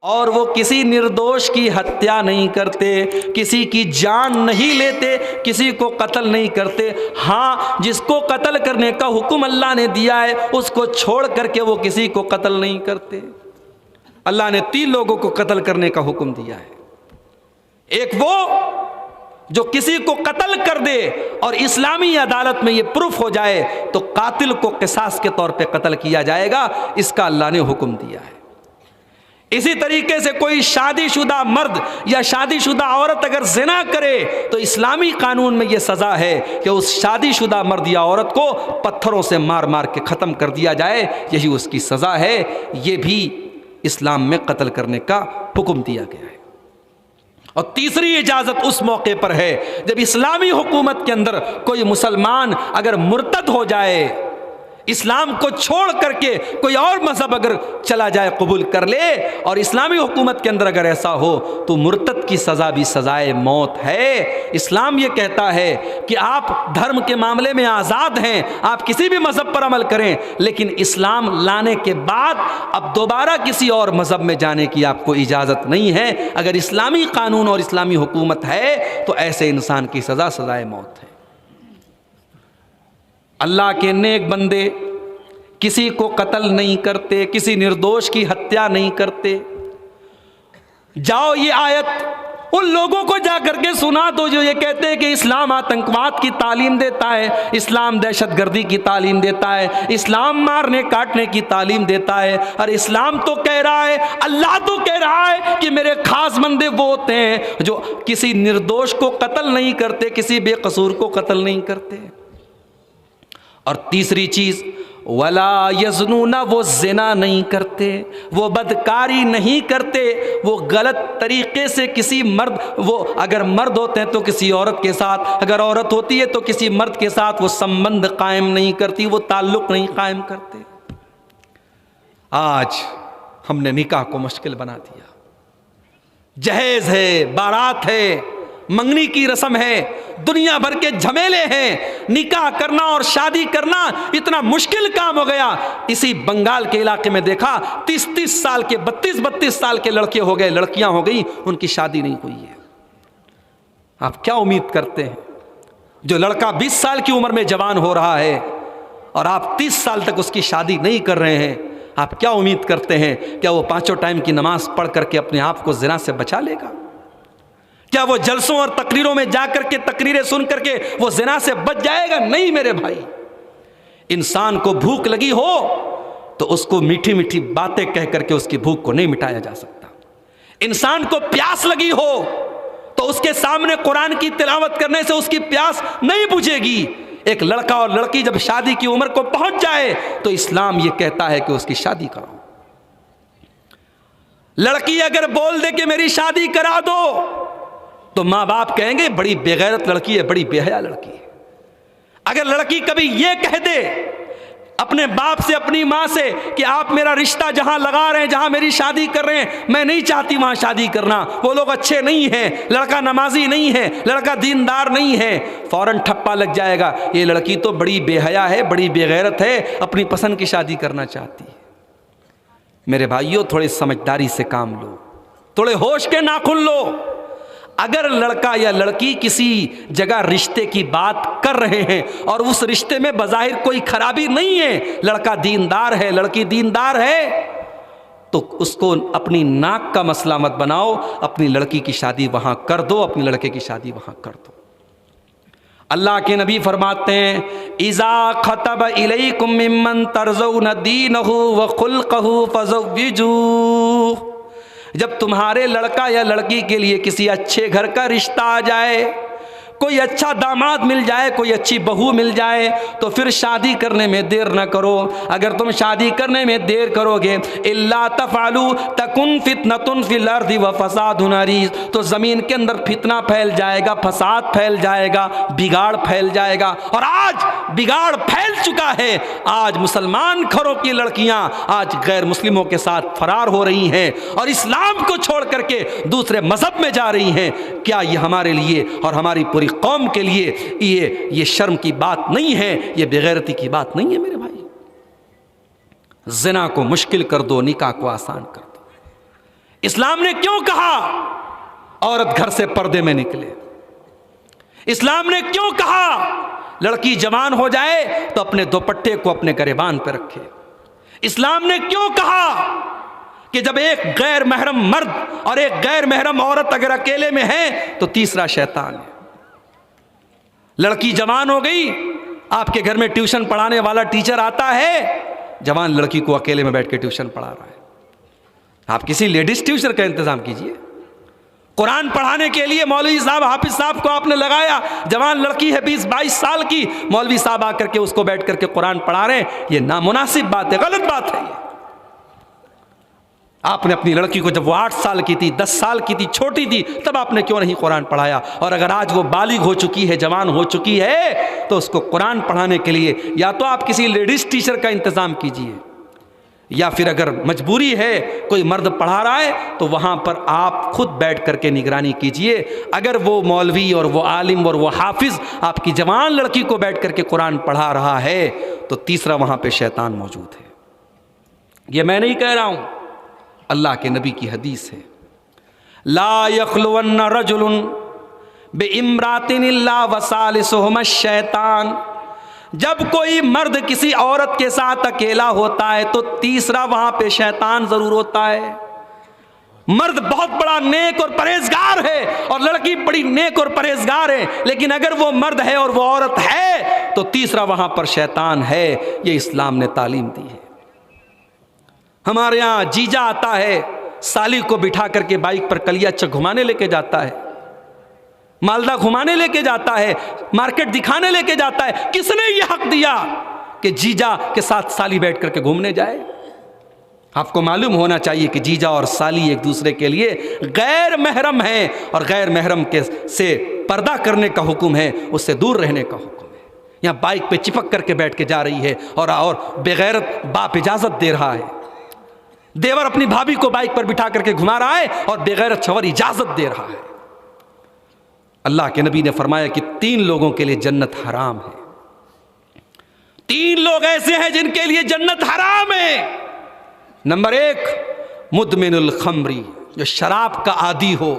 اور وہ کسی نردوش کی ہتیا نہیں کرتے، کسی کی جان نہیں لیتے، کسی کو قتل نہیں کرتے۔ ہاں، جس کو قتل کرنے کا حکم اللہ نے دیا ہے اس کو چھوڑ کر کے وہ کسی کو قتل نہیں کرتے۔ اللہ نے 3 لوگوں کو قتل کرنے کا حکم دیا ہے۔ ایک وہ جو کسی کو قتل کر دے اور اسلامی عدالت میں یہ پروف ہو جائے تو قاتل کو قصاص کے طور پہ قتل کیا جائے گا، اس کا اللہ نے حکم دیا ہے۔ اسی طریقے سے کوئی شادی شدہ مرد یا شادی شدہ عورت اگر زنا کرے تو اسلامی قانون میں یہ سزا ہے کہ اس شادی شدہ مرد یا عورت کو پتھروں سے مار مار کے ختم کر دیا جائے، یہی اس کی سزا ہے۔ یہ بھی اسلام میں قتل کرنے کا حکم دیا گیا ہے۔ اور تیسری اجازت اس موقع پر ہے جب اسلامی حکومت کے اندر کوئی مسلمان اگر مرتد ہو جائے، اسلام کو چھوڑ کر کے کوئی اور مذہب اگر چلا جائے، قبول کر لے، اور اسلامی حکومت کے اندر اگر ایسا ہو تو مرتد کی سزا بھی سزائے موت ہے۔ اسلام یہ کہتا ہے کہ آپ دھرم کے معاملے میں آزاد ہیں، آپ کسی بھی مذہب پر عمل کریں، لیکن اسلام لانے کے بعد اب دوبارہ کسی اور مذہب میں جانے کی آپ کو اجازت نہیں ہے۔ اگر اسلامی قانون اور اسلامی حکومت ہے تو ایسے انسان کی سزا سزائے موت ہے۔ اللہ کے نیک بندے کسی کو قتل نہیں کرتے، کسی نردوش کی ہتیا نہیں کرتے۔ جاؤ یہ آیت ان لوگوں کو جا کر کے سنا دو جو یہ کہتے ہیں کہ اسلام آتنکواد کی تعلیم دیتا ہے، اسلام دہشت گردی کی تعلیم دیتا ہے، اسلام مارنے کاٹنے کی تعلیم دیتا ہے، اور اسلام تو کہہ رہا ہے، اللہ تو کہہ رہا ہے کہ میرے خاص بندے وہ ہوتے ہیں جو کسی نردوش کو قتل نہیں کرتے، کسی بے قصور کو قتل نہیں کرتے۔ اور تیسری چیز، ولا یزنون، وہ زنا نہیں کرتے، وہ بدکاری نہیں کرتے، وہ غلط طریقے سے کسی مرد، وہ اگر مرد ہوتے ہیں تو کسی عورت کے ساتھ، اگر عورت ہوتی ہے تو کسی مرد کے ساتھ وہ سمبند قائم نہیں کرتی، وہ تعلق نہیں قائم کرتے۔ آج ہم نے نکاح کو مشکل بنا دیا، جہیز ہے، بارات ہے، منگنی کی رسم ہے، دنیا بھر کے جھمیلے ہیں، نکاح کرنا اور شادی کرنا اتنا مشکل کام ہو گیا۔ اسی بنگال کے علاقے میں دیکھا 30 سال کے 32 سال کے لڑکے ہو گئے، لڑکیاں ہو گئی، ان کی شادی نہیں ہوئی ہے۔ آپ کیا امید کرتے ہیں؟ جو لڑکا 20 سال کی عمر میں جوان ہو رہا ہے اور آپ 30 سال تک اس کی شادی نہیں کر رہے ہیں، آپ کیا امید کرتے ہیں؟ کیا وہ 5 ٹائم کی نماز پڑھ کر کے اپنے آپ کو زنا سے بچا لے گا؟ کیا وہ جلسوں اور تقریروں میں جا کر کے تقریریں سن کر کے وہ زنا سے بچ جائے گا؟ نہیں میرے بھائی۔ انسان کو بھوک لگی ہو تو اس کو میٹھی میٹھی باتیں کہہ کر کے اس کی بھوک کو نہیں مٹایا جا سکتا۔ انسان کو پیاس لگی ہو تو اس کے سامنے قرآن کی تلاوت کرنے سے اس کی پیاس نہیں بجھے گی۔ ایک لڑکا اور لڑکی جب شادی کی عمر کو پہنچ جائے تو اسلام یہ کہتا ہے کہ اس کی شادی کرو۔ لڑکی اگر بول دے کہ میری شادی کرا دو تو ماں باپ کہیں گے بڑی بے غیرت لڑکی ہے، بڑی بے حیا لڑکی ہے۔ اگر لڑکی کبھی یہ کہہ دے اپنے باپ سے، اپنی ماں سے کہ آپ میرا رشتہ جہاں لگا رہے ہیں، جہاں میری شادی کر رہے ہیں، میں نہیں چاہتی وہاں شادی کرنا، وہ لوگ اچھے نہیں ہیں، لڑکا نمازی نہیں ہے، لڑکا دیندار نہیں ہے، فوراً ٹھپا لگ جائے گا، یہ لڑکی تو بڑی بے حیا ہے، بڑی بے غیرت ہے، اپنی پسند کی شادی کرنا چاہتی ہے۔ میرے بھائیوں، تھوڑے سمجھداری سے کام لو، تھوڑے ہوش کے ناخن لو۔ اگر لڑکا یا لڑکی کسی جگہ رشتے کی بات کر رہے ہیں اور اس رشتے میں بظاہر کوئی خرابی نہیں ہے، لڑکا دیندار ہے، لڑکی دیندار ہے، تو اس کو اپنی ناک کا مسئلہ مت بناؤ، اپنی لڑکی کی شادی وہاں کر دو، اپنی لڑکے کی شادی وہاں کر دو۔ اللہ کے نبی فرماتے ہیں، اذا خطب الیکم ممن ترضون دینہ وخلقہ فزوجوہ، جب تمہارے لڑکا یا لڑکی کے لیے کسی اچھے گھر کا رشتہ آ جائے، کوئی اچھا داماد مل جائے، کوئی اچھی بہو مل جائے، تو پھر شادی کرنے میں دیر نہ کرو۔ اگر تم شادی کرنے میں دیر کرو گے، الا تفعلوا تکن فتنۃ فی الارض وفساد عریض، تو زمین کے اندر فتنہ پھیل جائے گا، فساد پھیل جائے گا، بگاڑ پھیل جائے گا۔ اور آج بگاڑ پھیل چکا ہے، آج مسلمان گھروں کی لڑکیاں آج غیر مسلموں کے ساتھ فرار ہو رہی ہیں اور اسلام کو چھوڑ کر کے دوسرے مذہب میں جا رہی ہیں۔ کیا یہ ہمارے لیے اور ہماری پوری قوم کے لیے یہ شرم کی بات نہیں ہے؟ یہ بےغیرتی کی بات نہیں ہے میرے بھائی؟ زنا کو مشکل کر دو، نکاح کو آسان کر دو۔ اسلام نے کیوں کہا عورت گھر سے پردے میں نکلے؟ اسلام نے کیوں کہا لڑکی جوان ہو جائے تو اپنے دوپٹے کو اپنے گریبان پہ رکھے؟ اسلام نے کیوں کہا کہ جب ایک غیر محرم مرد اور ایک غیر محرم عورت اگر اکیلے میں ہیں تو تیسرا شیطان ہے؟ لڑکی جوان ہو گئی، آپ کے گھر میں ٹیوشن پڑھانے والا ٹیچر آتا ہے، جوان لڑکی کو اکیلے میں بیٹھ کے ٹیوشن پڑھا رہا ہے، آپ کسی لیڈیز ٹیوشر کا انتظام کیجئے۔ قرآن پڑھانے کے لیے مولوی صاحب حافظ صاحب کو آپ نے لگایا، جوان لڑکی ہے 20-22 سال کی، مولوی صاحب آ کر کے اس کو بیٹھ کر کے قرآن پڑھا رہے ہیں، یہ نامناسب بات ہے، غلط بات ہے۔ یہ آپ نے اپنی لڑکی کو جب وہ 8 سال کی تھی، 10 سال کی تھی، چھوٹی تھی، تب آپ نے کیوں نہیں قرآن پڑھایا؟ اور اگر آج وہ بالغ ہو چکی ہے، جوان ہو چکی ہے، تو اس کو قرآن پڑھانے کے لیے یا تو آپ کسی لیڈیز ٹیچر کا انتظام کیجئے، یا پھر اگر مجبوری ہے کوئی مرد پڑھا رہا ہے تو وہاں پر آپ خود بیٹھ کر کے نگرانی کیجئے۔ اگر وہ مولوی اور وہ عالم اور وہ حافظ آپ کی جوان لڑکی کو بیٹھ کر کے قرآن پڑھا رہا ہے تو تیسرا وہاں پہ شیطان موجود ہے۔ یہ میں نہیں کہہ رہا ہوں، اللہ کے نبی کی حدیث ہے، لا یخلون رجل بامرأۃ الا وثالثہما الشیطان، جب کوئی مرد کسی عورت کے ساتھ اکیلا ہوتا ہے تو تیسرا وہاں پہ شیطان ضرور ہوتا ہے۔ مرد بہت بڑا نیک اور پرہیزگار ہے اور لڑکی بڑی نیک اور پرہیزگار ہے، لیکن اگر وہ مرد ہے اور وہ عورت ہے تو تیسرا وہاں پر شیطان ہے۔ یہ اسلام نے تعلیم دی ہے۔ ہمارے یہاں جیجا آتا ہے، سالی کو بٹھا کر کے بائک پر کلیاچک گھمانے لے کے جاتا ہے، مالدہ گھمانے لے کے جاتا ہے، مارکیٹ دکھانے لے کے جاتا ہے۔ کس نے یہ حق دیا کہ جیجا کے ساتھ سالی بیٹھ کر کے گھومنے جائے؟ آپ کو معلوم ہونا چاہیے کہ جیجا اور سالی ایک دوسرے کے لیے غیر محرم ہیں، اور غیر محرم کے سے پردہ کرنے کا حکم ہے، اس سے دور رہنے کا حکم ہے۔ یہاں بائک پہ چپک کر کے بیٹھ کے جا رہی ہے اور بغیرت باپ اجازت دے رہا ہے، دیور اپنی بھابھی کو بائک پر بٹھا کر کے گھما رہا ہے اور بغیرت شوہر اجازت دے رہا ہے۔ اللہ کے نبی نے فرمایا کہ 3 لوگوں کے لیے جنت حرام ہے۔ 3 لوگ ایسے ہیں جن کے لیے جنت حرام ہے۔ نمبر 1، مدمن الخمری، جو شراب کا عادی ہو،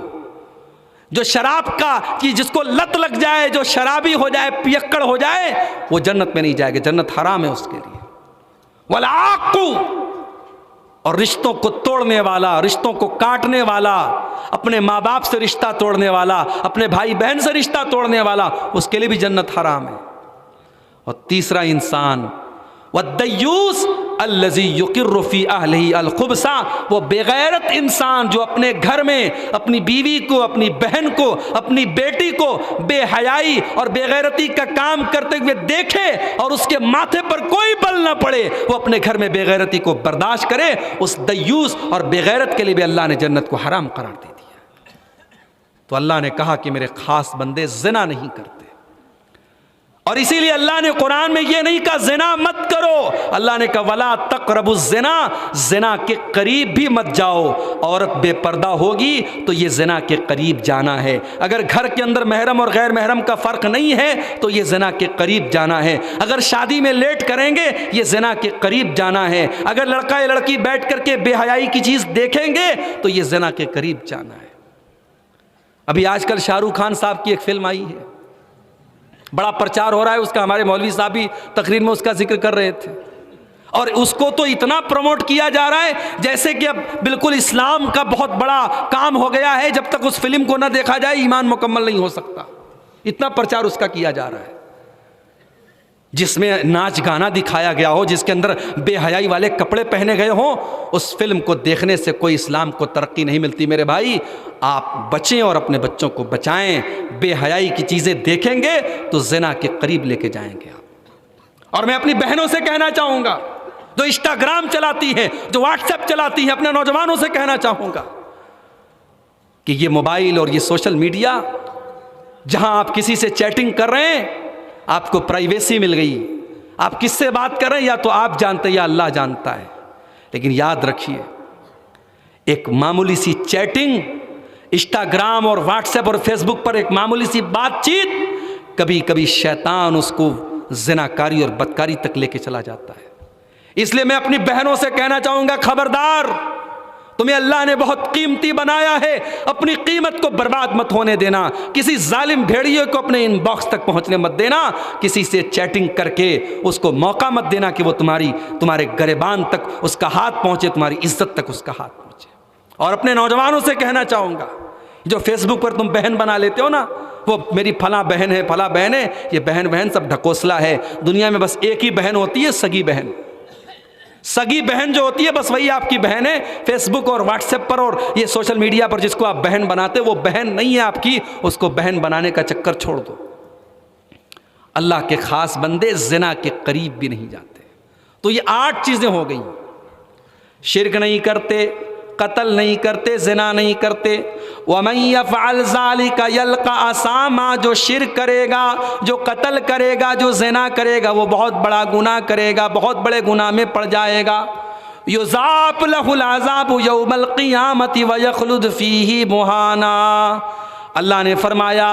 جو شراب کا جس کو لت لگ جائے، جو شرابی ہو جائے، پیکڑ ہو جائے، وہ جنت میں نہیں جائے گا، جنت حرام ہے اس کے لیے۔ والعاق، اور رشتوں کو توڑنے والا، رشتوں کو کاٹنے والا، اپنے ماں باپ سے رشتہ توڑنے والا، اپنے بھائی بہن سے رشتہ توڑنے والا، اس کے لیے بھی جنت حرام ہے۔ اور تیسرا انسان، والدیوس الذی یقر فی اہلہ الخبث، وہ بغیرت انسان جو اپنے گھر میں اپنی بیوی کو، اپنی بہن کو، اپنی بیٹی کو بے حیائی اور بے غیرتی کا کام کرتے ہوئے دیکھے اور اس کے ماتھے پر کوئی بل نہ پڑے، وہ اپنے گھر میں بے غیرتی کو برداشت کرے، اس دیوس اور بے غیرت کے لیے بھی اللہ نے جنت کو حرام قرار دے دیا۔ تو اللہ نے کہا کہ میرے خاص بندے زنا نہیں کرتے، اور اسی لیے اللہ نے قرآن میں یہ نہیں کہا زنا مت کرو، اللہ نے کہا ولا تقربوا الزنا، زنا کے قریب بھی مت جاؤ۔ عورت بے پردہ ہوگی تو یہ زنا کے قریب جانا ہے۔ اگر گھر کے اندر محرم اور غیر محرم کا فرق نہیں ہے تو یہ زنا کے قریب جانا ہے۔ اگر شادی میں لیٹ کریں گے یہ زنا کے قریب جانا ہے۔ اگر لڑکا یا لڑکی بیٹھ کر کے بے حیائی کی چیز دیکھیں گے تو یہ زنا کے قریب جانا ہے۔ ابھی آج کل شاہ رخ خان صاحب کی ایک فلم آئی ہے، بڑا پرچار ہو رہا ہے اس کا، ہمارے مولوی صاحب بھی تقریر میں اس کا ذکر کر رہے تھے، اور اس کو تو اتنا پروموٹ کیا جا رہا ہے جیسے کہ اب بالکل اسلام کا بہت بڑا کام ہو گیا ہے، جب تک اس فلم کو نہ دیکھا جائے ایمان مکمل نہیں ہو سکتا، اتنا پرچار اس کا کیا جا رہا ہے، جس میں ناچ گانا دکھایا گیا ہو، جس کے اندر بے حیائی والے کپڑے پہنے گئے ہوں، اس فلم کو دیکھنے سے کوئی اسلام کو ترقی نہیں ملتی۔ میرے بھائی آپ بچیں اور اپنے بچوں کو بچائیں، بے حیائی کی چیزیں دیکھیں گے تو زنا کے قریب لے کے جائیں گے آپ۔ اور میں اپنی بہنوں سے کہنا چاہوں گا جو انسٹاگرام چلاتی ہیں، جو واٹس ایپ چلاتی ہیں، اپنے نوجوانوں سے کہنا چاہوں گا کہ یہ موبائل اور یہ سوشل میڈیا، جہاں آپ کسی سے چیٹنگ کر رہے ہیں آپ کو پرائیویسی مل گئی، آپ کس سے بات کر رہے ہیں یا تو آپ جانتے ہیں یا اللہ جانتا ہے، لیکن یاد رکھیے ایک معمولی سی چیٹنگ، انسٹاگرام اور واٹس ایپ اور فیس بک پر ایک معمولی سی بات چیت، کبھی کبھی شیطان اس کو زناکاری اور بدکاری تک لے کے چلا جاتا ہے۔ اس لیے میں اپنی بہنوں سے کہنا چاہوں گا خبردار، تمہیں اللہ نے بہت قیمتی بنایا ہے، اپنی قیمت کو برباد مت ہونے دینا، کسی ظالم بھیڑیے کو اپنے ان باکس تک پہنچنے مت دینا، کسی سے چیٹنگ کر کے اس کو موقع مت دینا کہ وہ تمہارے گریبان تک اس کا ہاتھ پہنچے، تمہاری عزت تک اس کا ہاتھ پہنچے۔ اور اپنے نوجوانوں سے کہنا چاہوں گا، جو فیس بک پر تم بہن بنا لیتے ہو نا، وہ میری فلاں بہن ہے فلاں بہن ہے، یہ بہن سب ڈھکوسلا ہے۔ دنیا میں بس ایک ہی بہن ہوتی ہے، سگی بہن۔ سگی بہن جو ہوتی ہے بس وہی آپ کی بہن ہے۔ فیس بک اور واٹس ایپ پر اور یہ سوشل میڈیا پر جس کو آپ بہن بناتے وہ بہن نہیں ہے آپ کی، اس کو بہن بنانے کا چکر چھوڑ دو۔ اللہ کے خاص بندے زنا کے قریب بھی نہیں جاتے۔ تو یہ 8 چیزیں ہو گئیں، شرک نہیں کرتے، قتل نہیں کرتے، زنا نہیں کرتے۔ وَمَن يَفْعَلْ ذَلِكَ يَلْقَ أَثَامًا، جو شرک کرے گا، جو قتل کرے گا، جو زنا کرے گا، وہ بہت بڑا گناہ کرے گا، بہت بڑے گناہ میں پڑ جائے گا۔ يُضَاعَفْ لَهُ الْعَذَابُ يَوْمَ الْقِيَامَةِ وَيَخْلُدْ فِيهِ مُهَانًا، اللہ نے فرمایا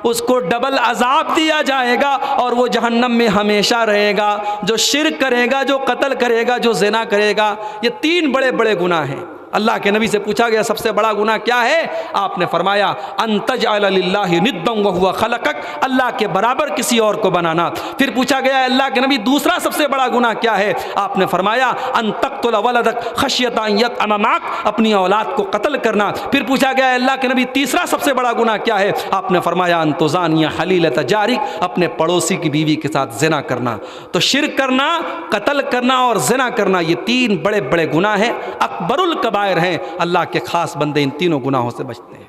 اس کو ڈبل عذاب دیا جائے گا اور وہ جہنم میں ہمیشہ رہے گا۔ جو شرک کرے گا، جو قتل کرے گا، جو زنا کرے گا، یہ 3 بڑے بڑے گناہ ہیں۔ اللہ کے نبی سے پوچھا گیا سب سے بڑا گناہ کیا ہے؟ آپ نے فرمایا ان تجعل للہ ندا وہو خلقک، اللہ کے برابر کسی اور کو بنانا۔ پھر پوچھا گیا اللہ کے نبی دوسرا سب سے بڑا گناہ کیا ہے؟ آپ نے فرمایا ان تقتل ولدک خشیۃ ان یطعم معک، اپنی اولاد کو قتل کرنا۔ پھر پوچھا گیا اللہ کے نبی تیسرا سب سے بڑا گناہ کیا ہے؟ آپ نے فرمایا ان تزانی حلیلۃ جارک، اپنے پڑوسی کی بیوی کے ساتھ زنا کرنا۔ تو شرک کرنا، قتل کرنا اور زنا کرنا، یہ 3 بڑے بڑے گناہ ہیں، اکبر الکبائر ہیں۔ اللہ کے خاص بندے ان تینوں گناہوں سے بچتے ہیں۔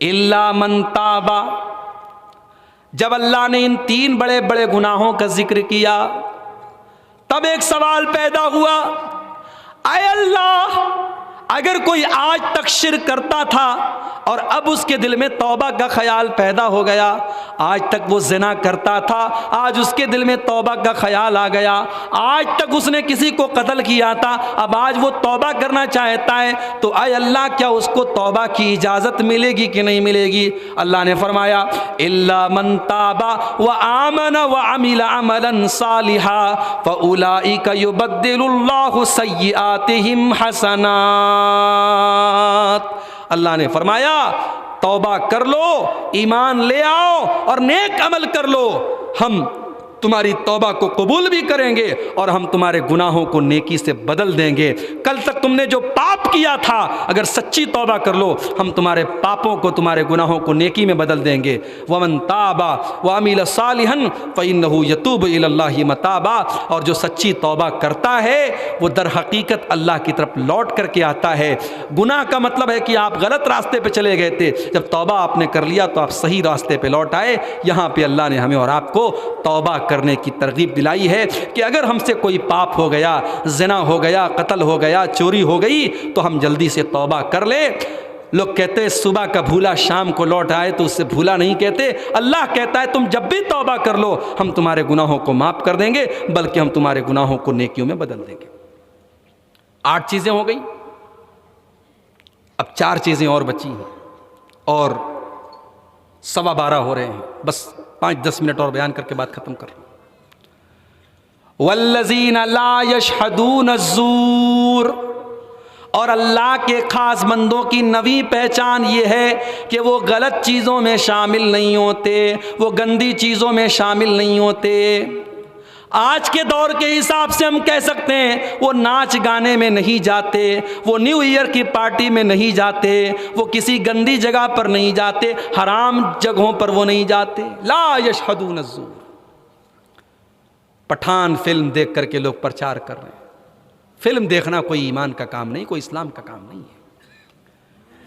الا من تابا، جب اللہ نے ان 3 بڑے بڑے گناہوں کا ذکر کیا تب ایک سوال پیدا ہوا، اے اللہ، اگر کوئی آج تک شرک کرتا تھا اور اب اس کے دل میں توبہ کا خیال پیدا ہو گیا، آج تک وہ زنا کرتا تھا، آج اس کے دل میں توبہ کا خیال آ گیا، آج تک اس نے کسی کو قتل کیا تھا، اب آج وہ توبہ کرنا چاہتا ہے، تو اے اللہ کیا اس کو توبہ کی اجازت ملے گی کہ نہیں ملے گی؟ اللہ نے فرمایا الا من تاب وآمن وعمل عملا صالحا فاولئک یبدل اللہ سیئاتہم حسنات۔ اللہ نے فرمایا توبہ کر لو، ایمان لے آؤ اور نیک عمل کر لو، ہم تمہاری توبہ کو قبول بھی کریں گے اور ہم تمہارے گناہوں کو نیکی سے بدل دیں گے۔ کل تک تم نے جو پاپ کیا تھا اگر سچی توبہ کر لو، ہم تمہارے پاپوں کو، تمہارے گناہوں کو نیکی میں بدل دیں گے۔ وَمَن تَابَ وَعَمِلَ صَالِحًا فَإِنَّهُ يَتُوبُ إِلَى اللَّهِ مَتَابًا، اور جو سچی توبہ کرتا ہے وہ در حقیقت اللہ کی طرف لوٹ کر کے آتا ہے۔ گناہ کا مطلب ہے کہ آپ غلط راستے پہ چلے گئے تھے، جب توبہ آپ نے کر لیا تو آپ صحیح راستے پہ لوٹ آئے۔ یہاں پہ اللہ نے ہمیں اور آپ کو توبہ کرنے کی ترغیب دلائی ہے کہ اگر ہم سے کوئی پاپ ہو گیا، زنا ہو گیا، قتل ہو گیا، چوری ہو گئی، تو ہم جلدی سے توبہ کر لیں۔ لوگ کہتے ہیں صبح کا بھولا شام کو لوٹ آئے، تو اس سے بھولا نہیں کہتے۔ اللہ کہتا ہے تم جب بھی توبہ کر لو ہم تمہارے گناہوں کو معاف کر دیں گے، بلکہ ہم تمہارے گناہوں کو نیکیوں میں بدل دیں گے۔ 8 چیزیں ہو گئی، اب 4 چیزیں اور بچی ہیں اور 12:15 ہو رہے ہیں، بس 5-10 منٹ اور بیان کر کے بات ختم کر لوں۔ والذین لا یشہدون الزور، اور اللہ کے خاص بندوں کی نویں پہچان یہ ہے کہ وہ غلط چیزوں میں شامل نہیں ہوتے، وہ گندی چیزوں میں شامل نہیں ہوتے۔ آج کے دور کے حساب سے ہم کہہ سکتے ہیں وہ ناچ گانے میں نہیں جاتے، وہ نیو ایئر کی پارٹی میں نہیں جاتے، وہ کسی گندی جگہ پر نہیں جاتے، حرام جگہوں پر وہ نہیں جاتے۔ لا یشہدون الزور۔ پٹھان فلم دیکھ کر کے لوگ پرچار کر رہے ہیں۔ فلم دیکھنا کوئی ایمان کا کام نہیں، کوئی اسلام کا کام نہیں ہے۔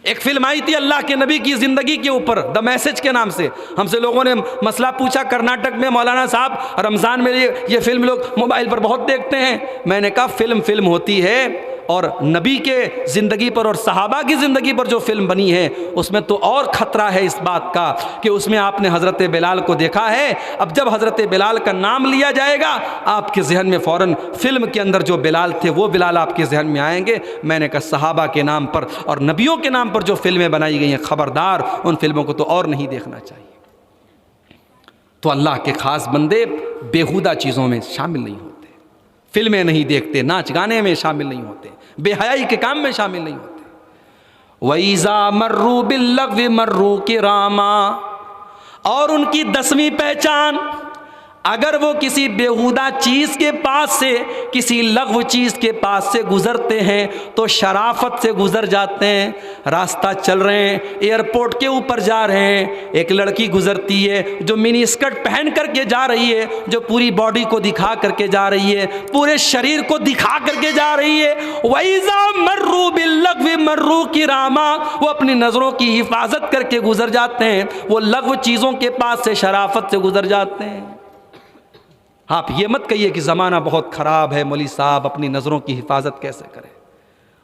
ایک فلم آئی تھی اللہ کے نبی کی زندگی کے اوپر، دا میسج کے نام سے، ہم سے لوگوں نے مسئلہ پوچھا کرناٹک میں مولانا صاحب رمضان میں یہ فلم لوگ موبائل پر بہت دیکھتے ہیں۔ میں نے کہا فلم ہوتی ہے، اور نبی کے زندگی پر اور صحابہ کی زندگی پر جو فلم بنی ہے اس میں تو اور خطرہ ہے اس بات کا کہ اس میں آپ نے حضرت بلال کو دیکھا ہے۔ اب جب حضرت بلال کا نام لیا جائے گا آپ کے ذہن میں فوراً فلم کے اندر جو بلال تھے وہ بلال آپ کے ذہن میں آئیں گے۔ میں نے کہا صحابہ کے نام پر اور نبیوں کے نام پر جو فلمیں بنائی گئی ہیں، خبردار ان فلموں کو تو اور نہیں دیکھنا چاہیے۔ تو اللہ کے خاص بندے بیہودہ چیزوں میں شامل نہیں ہوتے۔ فلمیں نہیں دیکھتے، ناچ گانے میں شامل نہیں ہوتے، بے حیائی کے کام میں شامل نہیں ہوتے۔ وَإِذَا مَرُّوا بِاللَّغْوِ مَرُّوا كِرَامًا، اور ان کی 10ویں پہچان، اگر وہ کسی بیہودہ چیز کے پاس سے، کسی لغو چیز کے پاس سے گزرتے ہیں تو شرافت سے گزر جاتے ہیں۔ راستہ چل رہے ہیں، ایئرپورٹ کے اوپر جا رہے ہیں، ایک لڑکی گزرتی ہے جو منی اسکرٹ پہن کر کے جا رہی ہے، جو پوری باڈی کو دکھا کر کے جا رہی ہے، پورے شریر کو دکھا کر کے جا رہی ہے۔ وَإِذَا مَرُّوا بِاللَّغْوِ مَرُّوا كِرَامًا، وہ اپنی نظروں کی حفاظت کر کے گزر جاتے ہیں، وہ لغو چیزوں کے پاس سے شرافت سے گزر جاتے ہیں۔ آپ یہ مت کہیے کہ زمانہ بہت خراب ہے، مولوی صاحب اپنی نظروں کی حفاظت کیسے کریں؟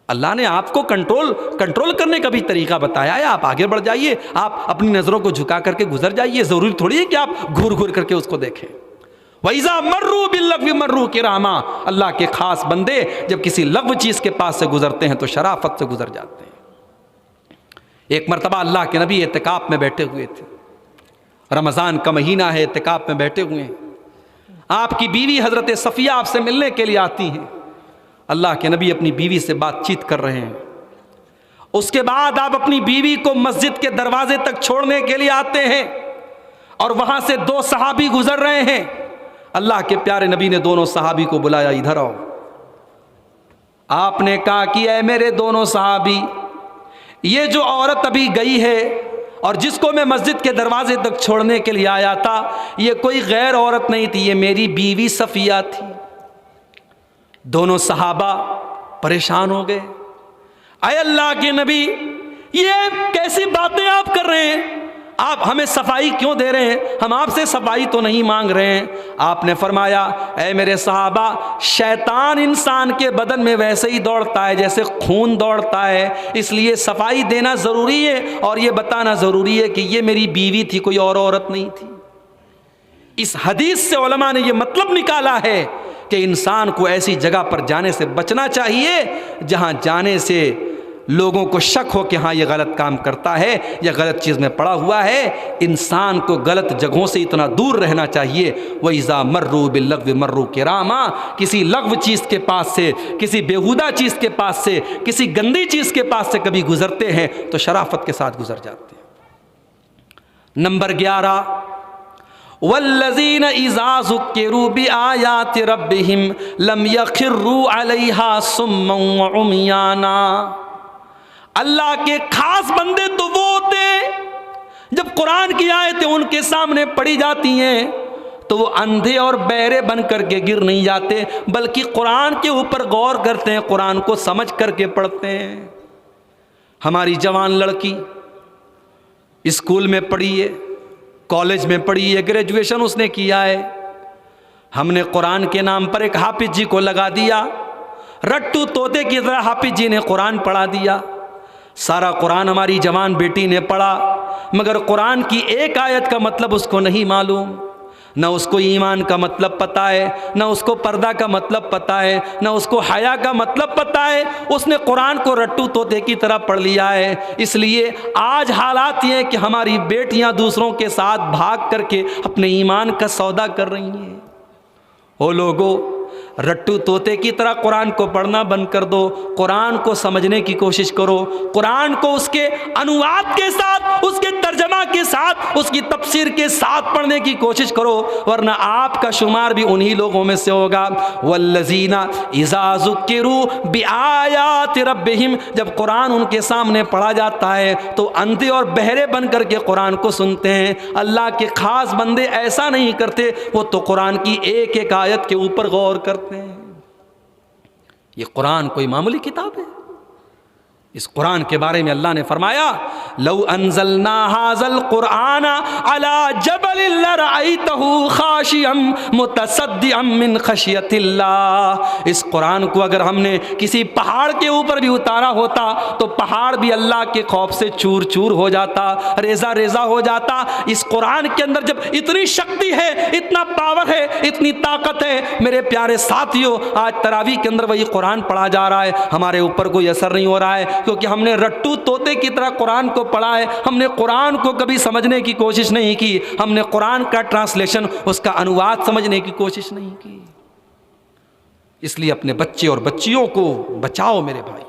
اللہ نے آپ کو کنٹرول کرنے کا بھی طریقہ بتایا ہے، آپ آگے بڑھ جائیے، آپ اپنی نظروں کو جھکا کر کے گزر جائیے، ضروری تھوڑی ہے کہ آپ گھور گھور کر کے اس کو دیکھیں۔ وَإِذَا مَرُّوا بِاللَّغْوِ مَرُّوا كِرَامًا، اللہ کے خاص بندے جب کسی لغو چیز کے پاس سے گزرتے ہیں تو شرافت سے گزر جاتے ہیں۔ ایک مرتبہ اللہ کے نبی اعتکاف میں بیٹھے ہوئے تھے، رمضان کا مہینہ ہے، اعتکاف میں بیٹھے ہوئے ہیں، آپ کی بیوی حضرت صفیہ آپ سے ملنے کے لیے آتی ہیں، اللہ کے نبی اپنی بیوی سے بات چیت کر رہے ہیں، اس کے بعد آپ اپنی بیوی کو مسجد کے دروازے تک چھوڑنے کے لیے آتے ہیں، اور وہاں سے 2 صحابی گزر رہے ہیں، اللہ کے پیارے نبی نے دونوں صحابی کو بلایا، ادھر آؤ۔ آپ نے کہا کہ اے میرے دونوں صحابی، یہ جو عورت ابھی گئی ہے اور جس کو میں مسجد کے دروازے تک چھوڑنے کے لیے آیا تھا، یہ کوئی غیر عورت نہیں تھی، یہ میری بیوی صفیہ تھی۔ دونوں صحابہ پریشان ہو گئے، اے اللہ کے نبی، یہ کیسی باتیں آپ کر رہے ہیں؟ آپ ہمیں صفائی کیوں دے رہے ہیں؟ ہم آپ سے صفائی تو نہیں مانگ رہے ہیں۔ آپ نے فرمایا، اے میرے صحابہ، شیطان انسان کے بدن میں ویسے ہی دوڑتا ہے جیسے خون دوڑتا ہے، اس لیے صفائی دینا ضروری ہے اور یہ بتانا ضروری ہے کہ یہ میری بیوی تھی، کوئی اور عورت نہیں تھی۔ اس حدیث سے علماء نے یہ مطلب نکالا ہے کہ انسان کو ایسی جگہ پر جانے سے بچنا چاہیے جہاں جانے سے لوگوں کو شک ہو کہ ہاں یہ غلط کام کرتا ہے یا غلط چیز میں پڑا ہوا ہے۔ انسان کو غلط جگہوں سے اتنا دور رہنا چاہیے۔ وَإِذَا مَرُّوا بِاللَّغْوِ مَرُّوا كِرَامًا، کسی لغو چیز کے پاس سے، کسی بیہودہ چیز کے پاس سے، کسی گندی چیز کے پاس سے کبھی گزرتے ہیں تو شرافت کے ساتھ گزر جاتے ہیں۔ نمبر 11، وَالَّذِينَ إِذَا ذُكِّرُوا بِآيَاتِ رَبِّهِمْ لَمْ يَخِرُّوا عَلَيْهَا صُمًّا وَعُمْيَانًا۔ اللہ کے خاص بندے تو وہ ہوتے ہیں جب قرآن کی آیتیں ان کے سامنے پڑھی جاتی ہیں تو وہ اندھے اور بہرے بن کر کے گر نہیں جاتے، بلکہ قرآن کے اوپر غور کرتے ہیں، قرآن کو سمجھ کر کے پڑھتے ہیں۔ ہماری جوان لڑکی اسکول میں پڑھی ہے، کالج میں پڑھی ہے، گریجویشن اس نے کیا ہے، ہم نے قرآن کے نام پر ایک حافظ جی کو لگا دیا، رٹو طوطے کی طرح حافظ جی نے قرآن پڑھا دیا۔ سارا قرآن ہماری جوان بیٹی نے پڑھا، مگر قرآن کی ایک آیت کا مطلب اس کو نہیں معلوم، نہ اس کو ایمان کا مطلب پتہ ہے، نہ اس کو پردہ کا مطلب پتہ ہے، نہ اس کو حیا کا مطلب پتہ ہے، اس نے قرآن کو رٹو طوطے کی طرح پڑھ لیا ہے۔ اس لیے آج حالات یہ ہیں کہ ہماری بیٹیاں دوسروں کے ساتھ بھاگ کر کے اپنے ایمان کا سودا کر رہی ہیں۔ او لوگو، رٹو طوطے کی طرح قرآن کو پڑھنا بند کر دو، قرآن کو سمجھنے کی کوشش کرو، قرآن کو اس کے عنوان کے ساتھ، اس کے ترجمہ کے ساتھ، اس کی تفسیر کے ساتھ پڑھنے کی کوشش کرو، ورنہ آپ کا شمار بھی انہی لوگوں میں سے ہوگا۔ والذین اذا ذکروا بآیات ربہم، جب قرآن ان کے سامنے پڑھا جاتا ہے تو اندھے اور بہرے بن کر کے قرآن کو سنتے ہیں۔ اللہ کے خاص بندے ایسا نہیں کرتے، وہ تو قرآن کی ایک ایک آیت کے اوپر غور کرتے ہیں۔ یہ قرآن کوئی معمولی کتاب ہے؟ اس قرآن کے بارے میں اللہ نے فرمایا، لو انزلنا هذا القرآن على جبل لرأيته خاشعا متصدعا من خشیۃ اللہ۔ اس قرآن کو اگر ہم نے کسی پہاڑ کے اوپر بھی اتارا ہوتا تو پہاڑ بھی اللہ کے خوف سے چور چور ہو جاتا، ریزہ ریزہ ہو جاتا۔ اس قرآن کے اندر جب اتنی شکتی ہے، اتنا پاور ہے، اتنی طاقت ہے، میرے پیارے ساتھیوں، آج تراویح کے اندر وہی قرآن پڑھا جا رہا ہے، ہمارے اوپر کوئی اثر نہیں ہو رہا ہے، کیونکہ ہم نے رٹو طوطے کی طرح قرآن کو پڑھا ہے۔ ہم نے قرآن کو کبھی سمجھنے کی کوشش نہیں کی، ہم نے قرآن کا ٹرانسلیشن، اس کا انواد سمجھنے کی کوشش نہیں کی۔ اس لیے اپنے بچے اور بچیوں کو بچاؤ میرے بھائیوں.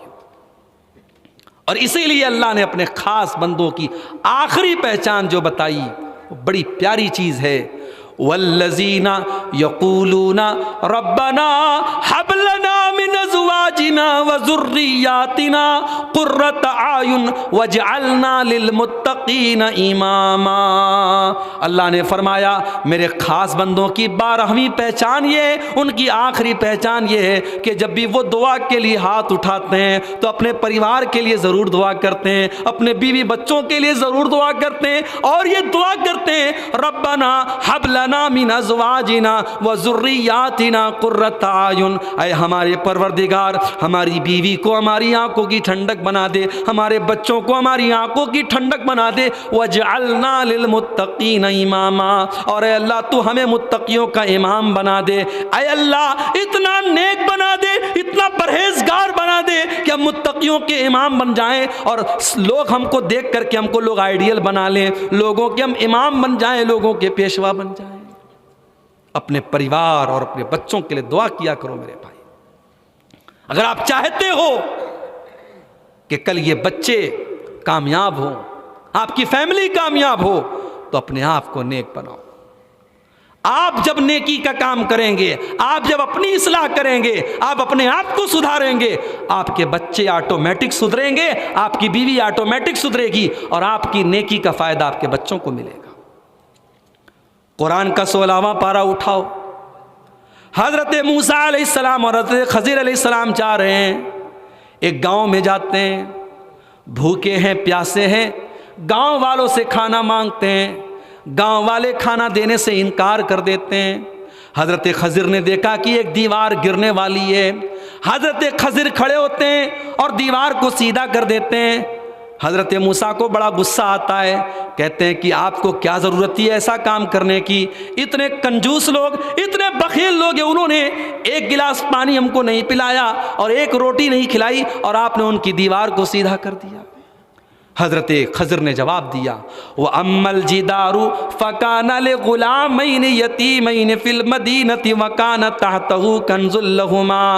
اور اسی لیے اللہ نے اپنے خاص بندوں کی آخری پہچان جو بتائی وہ بڑی پیاری چیز ہے. والذین یقولون ربنا ھب لنا من ازواجنا وذریاتنا قرۃ اعین واجعلنا للمتقین اماما. اللہ نے فرمایا میرے خاص بندوں کی 12ویں پہچان یہ ہے، ان کی آخری پہچان یہ ہے کہ جب بھی وہ دعا کے لیے ہاتھ اٹھاتے ہیں تو اپنے پریوار کے لیے ضرور دعا کرتے ہیں، اپنے بیوی بچوں کے لیے ضرور دعا کرتے ہیں، اور یہ دعا کرتے ہیں ربنا ھب لنا من ازواجنا وذریاتنا قرۃ اعین. اے ہمارے پروردگار ہماری بیوی کو ہماری آنکھوں کی ٹھنڈک بنا دے، ہمارے بچوں کو ہماری آنکھوں کی ٹھنڈک بنا دے. وجعلنا للمتقین اماما، اور اے اللہ تو ہمیں متقیوں کا امام بنا دے. اے اللہ اتنا نیک بنا دے، اتنا پرہیزگار بنا دے کہ ہم متقیوں کے امام بن جائیں اور لوگ ہم کو دیکھ کر کے ہم کو لوگ آئیڈیل بنا لیں، لوگوں کے ہم امام بن جائیں، لوگوں کے پیشوا بن جائیں. اپنے پریوار اور اپنے بچوں کے لیے دعا کیا کرو میرے بھائی. اگر آپ چاہتے ہو کہ کل یہ بچے کامیاب ہوں، آپ کی فیملی کامیاب ہو، تو اپنے آپ کو نیک بناؤ. آپ جب نیکی کا کام کریں گے، آپ جب اپنی اصلاح کریں گے، آپ اپنے آپ کو سدھاریں گے، آپ کے بچے آٹومیٹک سدھریں گے، آپ کی بیوی آٹومیٹک سدھرے گی، اور آپ کی نیکی کا فائدہ آپ کے بچوں کو ملے گا. قرآن کا 16واں پارہ اٹھاؤ. حضرت موسیٰ علیہ السلام اور حضرت خضر علیہ السلام جا رہے ہیں، ایک گاؤں میں جاتے ہیں، بھوکے ہیں پیاسے ہیں، گاؤں والوں سے کھانا مانگتے ہیں، گاؤں والے کھانا دینے سے انکار کر دیتے ہیں. حضرت خضر نے دیکھا کہ ایک دیوار گرنے والی ہے. حضرت خضر کھڑے ہوتے ہیں اور دیوار کو سیدھا کر دیتے ہیں. حضرت موسیٰ کو بڑا غصہ آتا ہے، کہتے ہیں کہ آپ کو کیا ضرورت ہے ایسا کام کرنے کی؟ اتنے کنجوس لوگ، اتنے بخیل لوگ ہیں، انہوں نے ایک گلاس پانی ہم کو نہیں پلایا اور ایک روٹی نہیں کھلائی، اور آپ نے ان کی دیوار کو سیدھا کر دیا. حضرت خضر نے جواب دیا وَأَمَّا الْجِدَارُ فَكَانَ لِغُلَامَيْنِ يَتِيمَيْنِ فِي الْمَدِينَةِ وَكَانَ تَحْتَهُ كَنْزٌ لَهُمَا.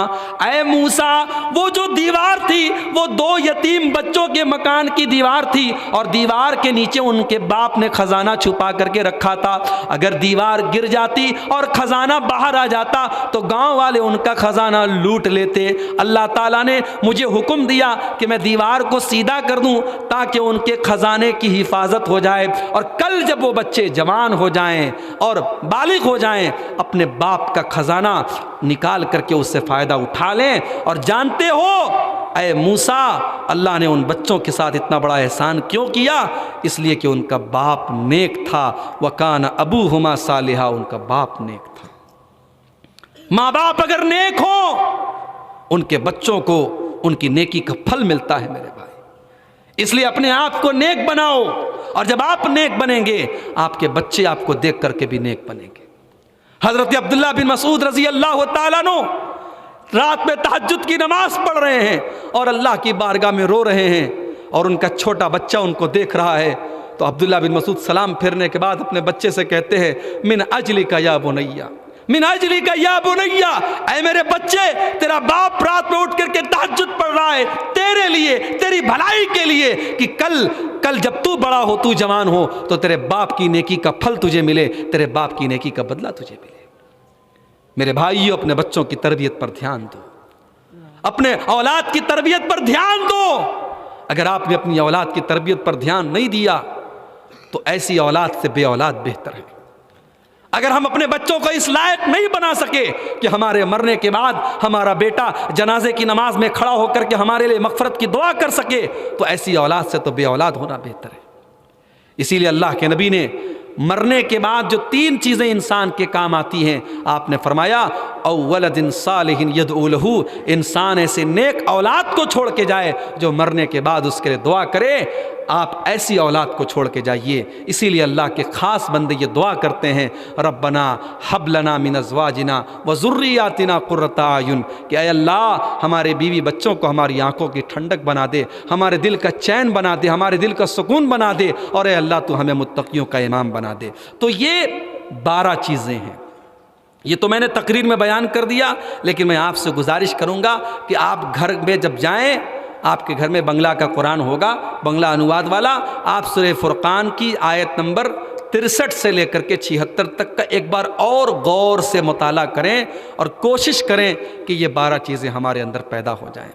اے موسیٰ وہ جو دیوار تھی وہ 2 یتیم بچوں کے مکان کی دیوار تھی، اور دیوار کے نیچے ان کے باپ نے خزانہ چھپا کر کے رکھا تھا. اگر دیوار گر جاتی اور خزانہ باہر آ جاتا تو گاؤں والے ان کا خزانہ لوٹ لیتے. اللہ تعالیٰ نے مجھے حکم دیا کہ میں دیوار کو سیدھا کر دوں تاکہ ان کے خزانے کی حفاظت ہو جائے، اور کل جب وہ بچے جوان ہو جائیں اور بالغ ہو جائیں اپنے باپ کا خزانہ نکال کر کے اس سے فائدہ اٹھا لیں. اور جانتے ہو اے موسیٰ اللہ نے ان بچوں کے ساتھ اتنا بڑا احسان کیوں کیا؟ اس لیے کہ ان کا باپ نیک تھا. وَكَانَ أَبُوهُمَا صَالِحًا، ان کا باپ نیک تھا. ماں باپ اگر نیک ہوں ان کے بچوں کو ان کی نیکی کا پھل ملتا ہے میرے بھائی. اس لیے اپنے آپ کو نیک بناؤ، اور جب آپ نیک بنیں گے آپ کے بچے آپ کو دیکھ کر کے بھی نیک بنیں گے. حضرت عبداللہ بن مسعود رضی اللہ تعالیٰ عنہ رات میں تہجد کی نماز پڑھ رہے ہیں اور اللہ کی بارگاہ میں رو رہے ہیں، اور ان کا چھوٹا بچہ ان کو دیکھ رہا ہے. تو عبداللہ بن مسعود سلام پھرنے کے بعد اپنے بچے سے کہتے ہیں من اجلک یا بنیا، من اجلک یا بنیا، اے میرے بچے تیرا باپ رات میں اٹھ کر کے تہجد پڑھ رہا ہے تیرے لیے، تیری بھلائی کے لیے، کہ کل جب تو بڑا ہو، تو جوان ہو، تو تیرے باپ کی نیکی کا پھل تجھے ملے، تیرے باپ کی نیکی کا بدلہ تجھے ملے. میرے بھائیو اپنے بچوں کی تربیت پر دھیان دو، اپنے اولاد کی تربیت پر دھیان دو. اگر آپ نے اپنی اولاد کی تربیت پر دھیان نہیں دیا تو ایسی اولاد سے بے اولاد بہتر ہے. اگر ہم اپنے بچوں کو اس لائق نہیں بنا سکے کہ ہمارے مرنے کے بعد ہمارا بیٹا جنازے کی نماز میں کھڑا ہو کر کے ہمارے لیے مغفرت کی دعا کر سکے، تو ایسی اولاد سے تو بے اولاد ہونا بہتر ہے. اسی لیے اللہ کے نبی نے مرنے کے بعد جو 3 چیزیں انسان کے کام آتی ہیں آپ نے فرمایا او ولد صالح یدعو لہ، انسان ایسے نیک اولاد کو چھوڑ کے جائے جو مرنے کے بعد اس کے لیے دعا کرے. آپ ایسی اولاد کو چھوڑ کے جائیے. اسی لیے اللہ کے خاص بندے یہ دعا کرتے ہیں ربنا ھب لنا من ازواجنا وذریاتنا قرۃ اعین، کہ اے اللہ ہمارے بیوی بچوں کو ہماری آنکھوں کی ٹھنڈک بنا دے، ہمارے دل کا چین بنا دے، ہمارے دل کا سکون بنا دے، اور اے اللہ تو ہمیں متقیوں کا امام بنا دے. تو یہ 12 چیزیں ہیں. یہ تو میں نے تقریر میں بیان کر دیا، لیکن میں آپ سے گزارش کروں گا کہ آپ گھر میں جب جائیں، آپ کے گھر میں بنگلہ کا قرآن ہوگا، بنگلہ انواد والا، آپ سورہ فرقان کی آیت نمبر 63 سے لے کر کے 76 تک کا ایک بار اور غور سے مطالعہ کریں اور کوشش کریں کہ یہ 12 چیزیں ہمارے اندر پیدا ہو جائیں۔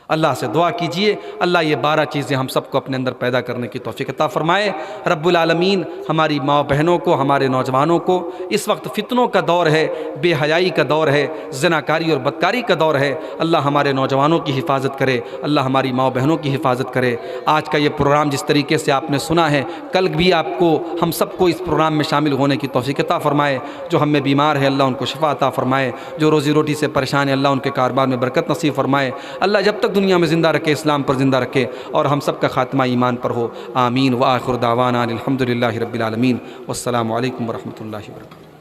اللہ سے دعا کیجئے اللہ یہ 12 چیزیں ہم سب کو اپنے اندر پیدا کرنے کی توفیق عطا فرمائے۔ رب العالمین ہماری ماں بہنوں کو، ہمارے نوجوانوں کو، اس وقت فتنوں کا دور ہے، بے حیائی کا دور ہے، زناکاری اور بدکاری کا دور ہے، اللہ ہمارے نوجوانوں کی حفاظت کرے، اللہ ہماری ماں بہنوں کی حفاظت کرے۔ آج کا یہ پروگرام جس طریقے سے آپ نے سنا ہے، کل بھی آپ کو، ہم سب کو اس پروگرام میں شامل ہونے کی توفیق عطا فرمائے۔ جو ہم میں بیمار ہے اللہ ان کو شفا عطا فرمائے، جو روزی روٹی سے پریشان ہے اللہ ان کے کاروبار میں برکت نصیب فرمائے، اللہ جب تک دنیا میں زندہ رکھے اسلام پر زندہ رکھے اور ہم سب کا خاتمہ ایمان پر ہو، آمین۔ وآخر دعوانا الحمدللہ رب العالمین، والسلام علیکم ورحمۃ اللہ وبرکاتہ۔